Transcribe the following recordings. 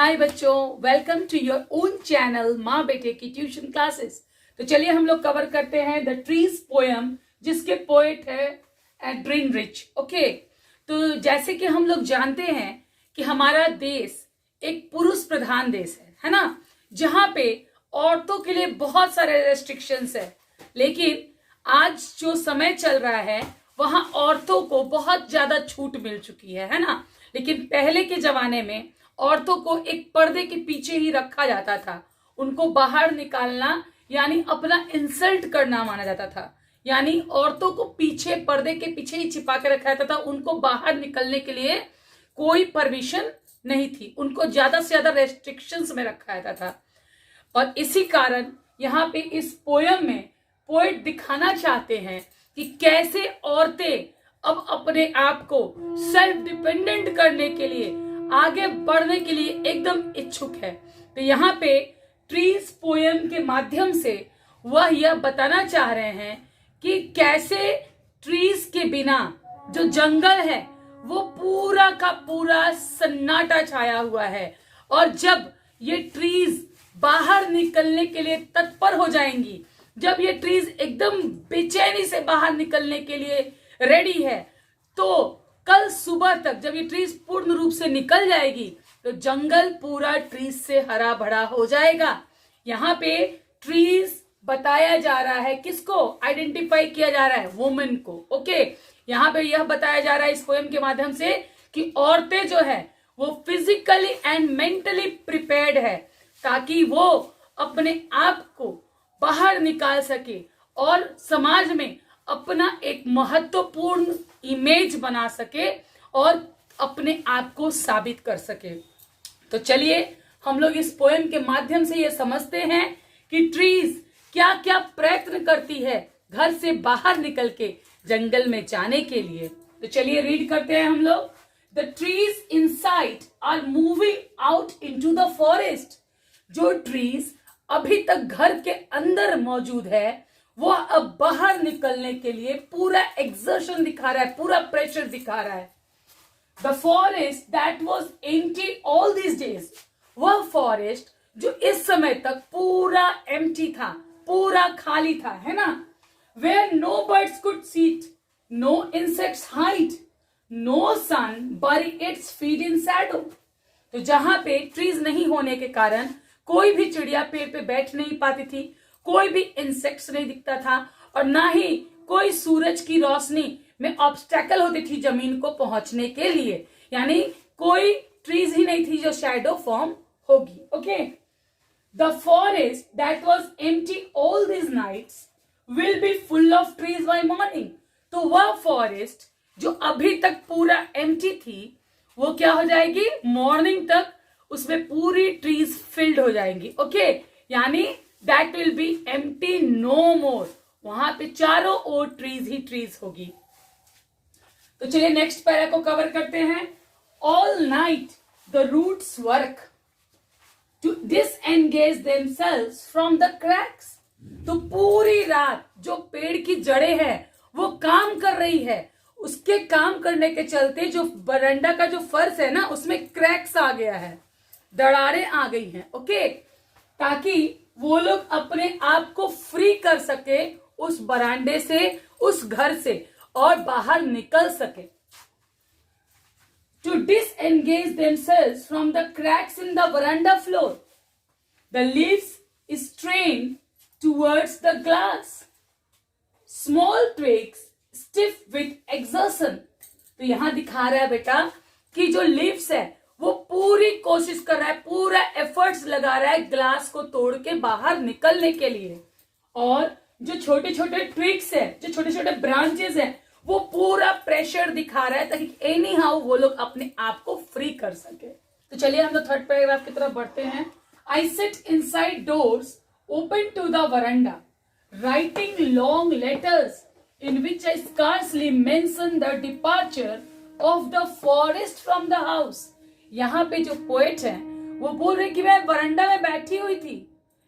हाय बच्चों, welcome to your own channel माँ बेटे की ट्यूशन क्लासेस। तो चलिए हम लोग कवर करते हैं द ट्रीज पोयम, जिसके पोएट है एड्रिन रिच। ओके, तो जैसे कि हम लोग जानते हैं कि हमारा देश एक पुरुष प्रधान देश है ना, जहाँ पे औरतों के लिए बहुत सारे रेस्ट्रिक्शंस है। लेकिन आज जो समय चल रहा है वहां औरतों को बहुत ज्यादा छूट मिल चुकी है ना। लेकिन पहले के जमाने में औरतों को एक पर्दे के पीछे ही रखा जाता था। उनको बाहर निकालना यानी अपना इंसल्ट करना माना जाता था। यानी औरतों को पीछे पर्दे के पीछे ही छिपा के रखा जाता था। उनको बाहर निकलने के लिए कोई परमिशन नहीं थी। उनको ज्यादा से ज्यादा रेस्ट्रिक्शंस में रखा जाता था। और इसी कारण यहाँ पे इस पोयम में पोएट दिखाना चाहते हैं कि कैसे औरतें अब अपने आप को सेल्फ डिपेंडेंट करने के लिए, आगे बढ़ने के लिए एकदम इच्छुक है। तो यहाँ पे ट्रीज पोयम के माध्यम से वह यह बताना चाह रहे हैं कि कैसे ट्रीज के बिना जो जंगल है वो पूरा का पूरा सन्नाटा छाया हुआ है। और जब ये ट्रीज बाहर निकलने के लिए तत्पर हो जाएंगी, जब ये ट्रीज एकदम बेचैनी से बाहर निकलने के लिए रेडी है, तो कल सुबह तक जब ये ट्रीज पूर्ण रूप से निकल जाएगी तो जंगल पूरा ट्रीज से हरा भरा हो जाएगा। यहाँ पे ट्रीज बताया जा रहा है, किसको आइडेंटिफाई किया जा रहा है? वुमेन को। ओके, यहाँ पे यह बताया जा रहा है इस पोएम के माध्यम से कि औरतें जो है वो फिजिकली एंड मेंटली प्रिपेयर्ड है, ताकि वो अपने आप को बाहर निकाल सके और समाज में अपना एक महत्वपूर्ण इमेज बना सके और अपने आप को साबित कर सके। तो चलिए हम लोग इस पोएम के माध्यम से ये समझते हैं कि ट्रीज क्या क्या प्रयत्न करती है घर से बाहर निकल के जंगल में जाने के लिए। तो चलिए रीड करते हैं हम लोग। The trees inside are moving out into the forest. जो ट्रीज अभी तक घर के अंदर मौजूद है वो अब बाहर निकलने के लिए पूरा एक्सर्शन दिखा रहा है, पूरा प्रेशर दिखा रहा है। The forest that was empty all this days, वह फॉरेस्ट जो इस समय तक पूरा एम्प्टी था, पूरा खाली था, है ना। Where no birds could sit, no insects hide, no sun bury its feed in Shadow. तो जहां पे ट्रीज नहीं होने के कारण कोई भी चिड़िया पेड़ पे बैठ नहीं पाती थी, कोई भी इंसेक्ट्स नहीं दिखता था, और ना ही कोई सूरज की रोशनी में ऑब्स्टेकल होती थी जमीन को पहुंचने के लिए। यानी कोई ट्रीज ही नहीं थी जो शैडो फॉर्म होगी। Okay, the forest that was empty all this nights will be full of trees by morning. तो वह फॉरेस्ट जो अभी तक पूरा एम्प्टी थी वो क्या हो जाएगी? मॉर्निंग तक उसमें पूरी ट्रीज फिल्ड हो जाएंगी। ओके, यानी that will be empty no more. वहां पे चारों ओर ट्रीज ही ट्रीज होगी। तो चलिए नेक्स्ट पैरा को कवर करते हैं। All night the roots work to disengage themselves from the cracks. तो पूरी रात जो पेड़ की जड़ें हैं वो काम कर रही है। उसके काम करने के चलते जो बरंडा का जो फर्श है ना, उसमें क्रैक्स आ गया है, दरारें आ गई हैं। ओके, ताकि वो लोग अपने आप को फ्री कर सके उस बरांडे से, उस घर से, और बाहर निकल सके। To disengage themselves from the cracks in the veranda floor, the leaves strain towards the glass, small twigs stiff with exertion. तो यहां दिखा रहा है बेटा कि जो लीव्स है वो पूरी कोशिश कर रहा है, पूरा एफर्ट्स लगा रहा है ग्लास को तोड़ के बाहर निकलने के लिए। और जो छोटे छोटे ट्विग्स है, जो छोटे छोटे ब्रांचेस है, वो पूरा प्रेशर दिखा रहा है ताकि एनी हाउ वो लोग अपने आप को फ्री कर सके। तो चलिए हम लोग थर्ड पैराग्राफ की तरफ बढ़ते हैं। I sit inside doors open to the veranda, writing long letters in which I scarcely mention the departure of the forest from the house. यहाँ पे जो पोएट है वो बोल रहे कि मैं वरांडा में बैठी हुई थी,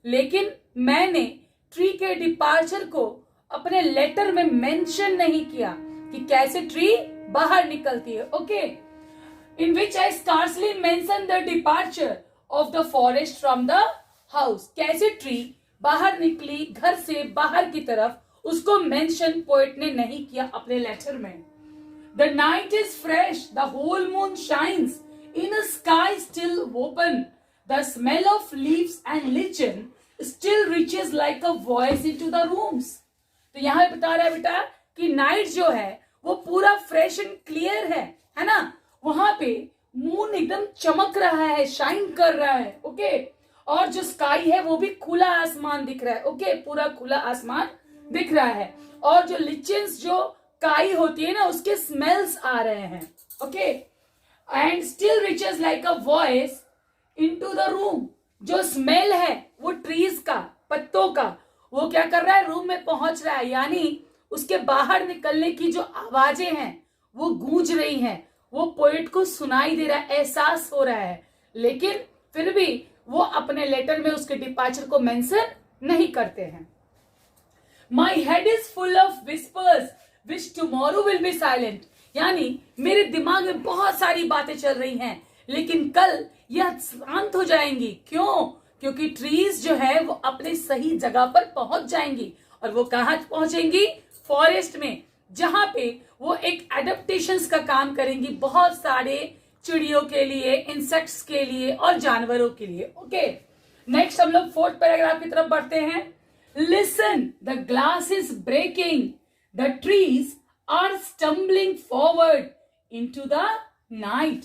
लेकिन मैंने ट्री के डिपार्चर को अपने लेटर में मेंशन नहीं किया कि कैसे ट्री बाहर निकलती है। Okay, in which I scarcely mention the departure of the forest from the house. कैसे ट्री बाहर निकली घर से बाहर की तरफ, उसको मेंशन पोएट ने नहीं किया अपने लेटर में। The night is fresh, the whole moon shines in a sky still open, the smell of leaves and lichen still reaches like a voice into the rooms। तो यहां बता रहा है बेटा कि नाइट जो है वो पूरा फ्रेश एंड क्लियर है ना, वहां पे मून एकदम चमक रहा है, शाइन कर रहा है, ओके। और जो स्काई है वो भी खुला आसमान दिख रहा है, ओके, पूरा खुला आसमान दिख रहा है। और जो लिचेंस जो काई होती है ना उसके स्मेल्स आ रहे हैं, okay. And still reaches like a voice into the room. जो स्मेल है वो ट्रीज का, पत्तों का, वो क्या कर रहा है, रूम में पहुंच रहा है, यानी उसके बाहर निकलने की जो आवाजें हैं वो गूंज रही हैं, वो पोएट को सुनाई दे रहा है, एहसास हो रहा है। लेकिन फिर भी वो अपने लेटर में उसके डिपार्चर को मेंशन नहीं करते हैं। My head is full of whispers which tomorrow will be silent. यानी मेरे दिमाग में बहुत सारी बातें चल रही हैं लेकिन कल यह शांत हो जाएंगी। क्यों? क्योंकि ट्रीज जो है वो अपने सही जगह पर पहुंच जाएंगी। और वो कहां पहुंचेंगी? फॉरेस्ट में, जहां पे वो एक एडेप्टेशंस का काम करेंगी बहुत सारे चिड़ियों के लिए, इंसेक्ट्स के लिए और जानवरों के लिए, ओके। नेक्स्ट हम लोग 4th पैराग्राफ की तरफ बढ़ते हैं। Listen, the glass is breaking, the trees are stumbling forward into the night.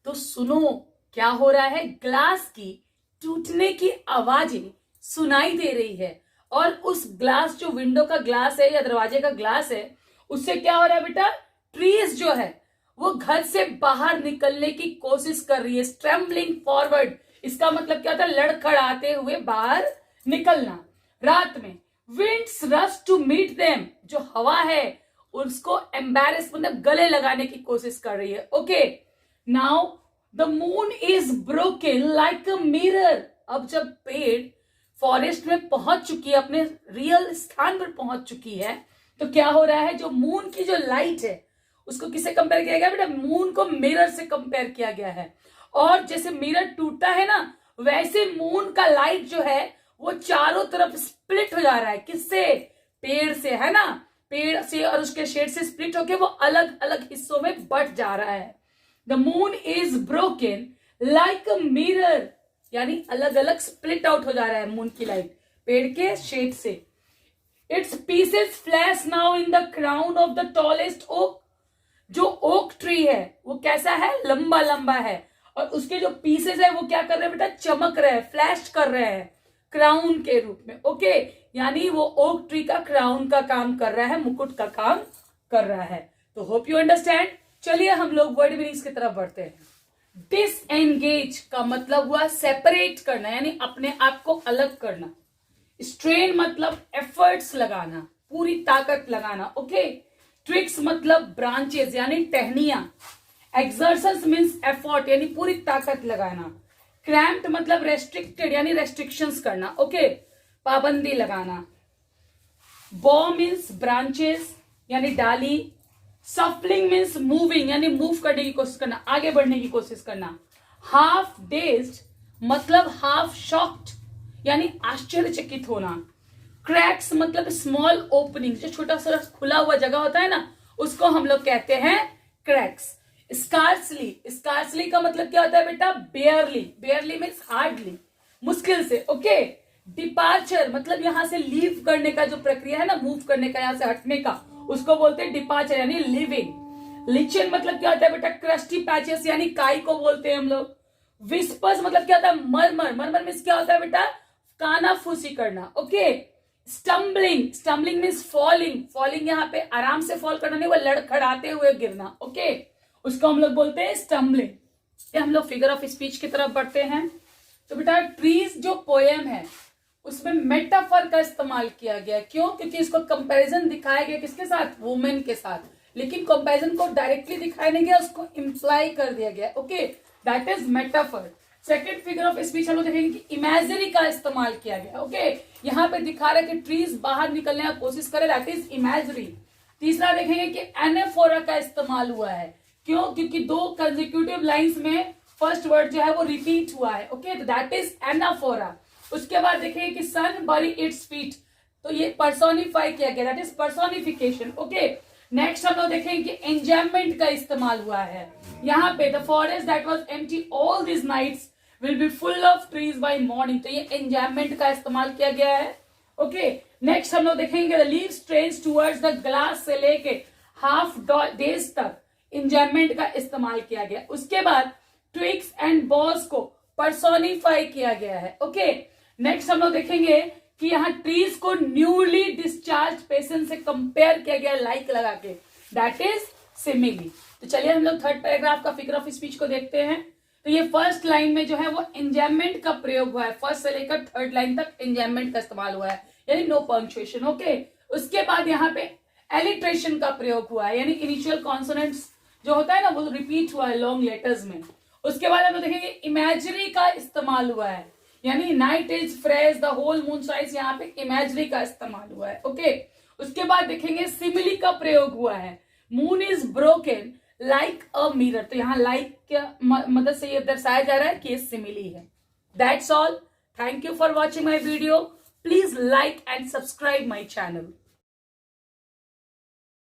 तो सुनो क्या हो रहा है, ग्लास की टूटने की आवाजें सुनाई दे रही है। और उस ग्लास, जो विंडो का ग्लास है या दरवाजे का ग्लास है, उससे क्या हो रहा है बेटा, ट्रीज जो है वो घर से बाहर निकलने की कोशिश कर रही है। स्ट्रम्बलिंग फॉरवर्ड, इसका मतलब क्या होता है, लड़खड़ाते हुए बाहर निकलना। रात में winds rush to meet them, जो हवा है उसको एम्बैरेस, मतलब गले लगाने की कोशिश कर रही है, okay. Now the moon is broken like a mirror. अब जब पेड़ फॉरेस्ट में पहुंच चुकी है, अपने रियल स्थान पर पहुंच चुकी है, तो क्या हो रहा है, जो मून की जो लाइट है उसको किससे कंपेयर किया गया बेटा, मून को मिरर से कंपेयर किया गया है। और जैसे मिरर टूटता है ना, वैसे मून का लाइट जो है वो चारों तरफ स्प्लिट हो जा रहा है। किससे? पेड़ से, है ना, पेड़ से और उसके शेड से स्प्लिट होके वो अलग अलग हिस्सों में बट जा रहा है। The moon is broken like a mirror, यानी अलग अलग स्प्लिट आउट हो जा रहा है मून की लाइट पेड़ के शेड से। Its pieces flash now in the crown of the tallest oak. जो ओक ट्री है वो कैसा है, लंबा लंबा है, और उसके जो पीसेस है वो क्या कर रहे हैं बेटा, चमक रहे हैं, फ्लैश कर रहे हैं क्राउन के रूप में, ओके। यानी वो ओक ट्री का क्राउन का काम कर रहा है, मुकुट का काम कर रहा है। तो होप यू अंडरस्टैंड। चलिए हम लोग वर्ड मीनिंग्स की तरफ बढ़ते हैं। डिसएंगेज का मतलब हुआ सेपरेट करना, यानी अपने आप को अलग करना। स्ट्रेन मतलब एफर्ट्स लगाना, पूरी ताकत लगाना, ओके। ट्रिक्स मतलब ब्रांचेस यानी टहनियां। एक्सर्शंस मीन्स एफर्ट यानी पूरी ताकत लगाना। क्रैम्प्ड मतलब रेस्ट्रिक्टेड यानी रेस्ट्रिक्शंस करना, ओके, पाबंदी लगाना। बॉ मीन्स ब्रांचेस यानी डाली। सफलिंग मीन्स मूविंग यानी मूव करने की कोशिश करना, आगे बढ़ने की कोशिश करना। हाफ डेज्ड मतलब हाफ शॉक्ड यानी आश्चर्यचकित होना। क्रैक्स मतलब स्मॉल ओपनिंग, जो छोटा सा खुला हुआ जगह होता है ना उसको हम लोग कहते हैं क्रैक्स। स्कार्सली, स्कार्सली का मतलब क्या होता है बेटा, बेयरली, बेयरली मीन्स हार्डली, मुश्किल से, ओके। डिपार्चर मतलब यहां से लीव करने का जो प्रक्रिया है ना, मूव करने का, यहां से हटने का, उसको बोलते हैं डिपार्चर यानी लिविंग। लिचन मतलब क्या होता है बेटा, क्रस्टी पैचेस यानी काई को बोलते हैं हम लोग। विस्पर्स मतलब क्या होता है, मरमर, मरमर मीन्स क्या होता है बेटा, कानाफूसी करना, okay. Stumbling, stumbling means falling, falling यहाँ पे आराम से फॉल करना नहीं, वो लड़खड़ाते हुए गिरना, ओके, उसको हम लोग बोलते हैं स्टम्बलिंग। ये हम लोग फिगर ऑफ स्पीच की तरफ बढ़ते हैं। तो बेटा ट्रीज जो पोएम है उसमें मेटाफर का इस्तेमाल किया गया, क्यों? क्योंकि इसको कंपैरिजन दिखाया गया किसके साथ, वुमेन के साथ, लेकिन कंपैरिजन को डायरेक्टली दिखाया नहीं गया, उसको इंप्लाई कर दिया गया, okay, that is metaphor. Second figure of speech हम लोग देखेंगे कि इमेजरी का इस्तेमाल किया गया, ओके। यहाँ पे दिखा रहा है कि ट्रीज बाहर निकलने की कोशिश करे, दैट इज इमेजरी। तीसरा देखेंगे कि एनाफोरा का इस्तेमाल हुआ है, क्यों? क्योंकि दो कंसेक्यूटिव लाइंस में फर्स्ट वर्ड जो है वो रिपीट हुआ है. ओके, तो दैट इज एनाफोरा. उसके बाद देखेंगे कि सन बरी इट्स फीट, तो ये पर्सोनिफाई किया गया, that is personification. Okay, next हम लोग देखेंगे कि एंजॉयमेंट का इस्तेमाल हुआ है. यहाँ पे the forest that was empty all this nights will be full of trees by morning, तो ये एंजॉयमेंट का इस्तेमाल किया गया है. ओके, नेक्स्ट हम लोग देखेंगे the leaves strain towards the glass, से लेके हाफ डेज तक एंजॉयमेंट का इस्तेमाल किया गया. उसके बाद ट्विग्स एंड बॉल्स को पर्सोनिफाई किया गया है. ओके, नेक्स्ट हम लोग देखेंगे कि यहाँ ट्रीज को न्यूली डिस्चार्ज पेशेंट से कंपेयर किया गया लाइक लगा के, दैट इज सिमिली. तो चलिए हम लोग थर्ड पैराग्राफ का फिगर ऑफ स्पीच को देखते हैं. तो ये फर्स्ट लाइन में जो है वो एंजॉयमेंट का प्रयोग हुआ है, फर्स्ट से लेकर थर्ड लाइन तक एंजॉयमेंट का इस्तेमाल हुआ है, यानी नो पंक्चुएशन. ओके, उसके बाद यहाँ पे एलिट्रेशन का प्रयोग हुआ है, यानी इनिशियल कॉन्सोनेंट्स जो होता है ना वो रिपीट हुआ है लॉन्ग लेटर्स में. उसके बाद हम लोग देखेंगे इमेजरी का इस्तेमाल हुआ है, यानी night is fresh, the whole moon shines, यहाँ पे इमेजरी का इस्तेमाल हुआ है. ओके, उसके बाद देखेंगे सिमिली का प्रयोग हुआ है, moon is broken like a mirror, तो यहाँ लाइक क्या मदद से ये दर्शाया जा रहा है कि ये सिमिली है. That's all. Thank you for watching my video. Please like and subscribe my channel.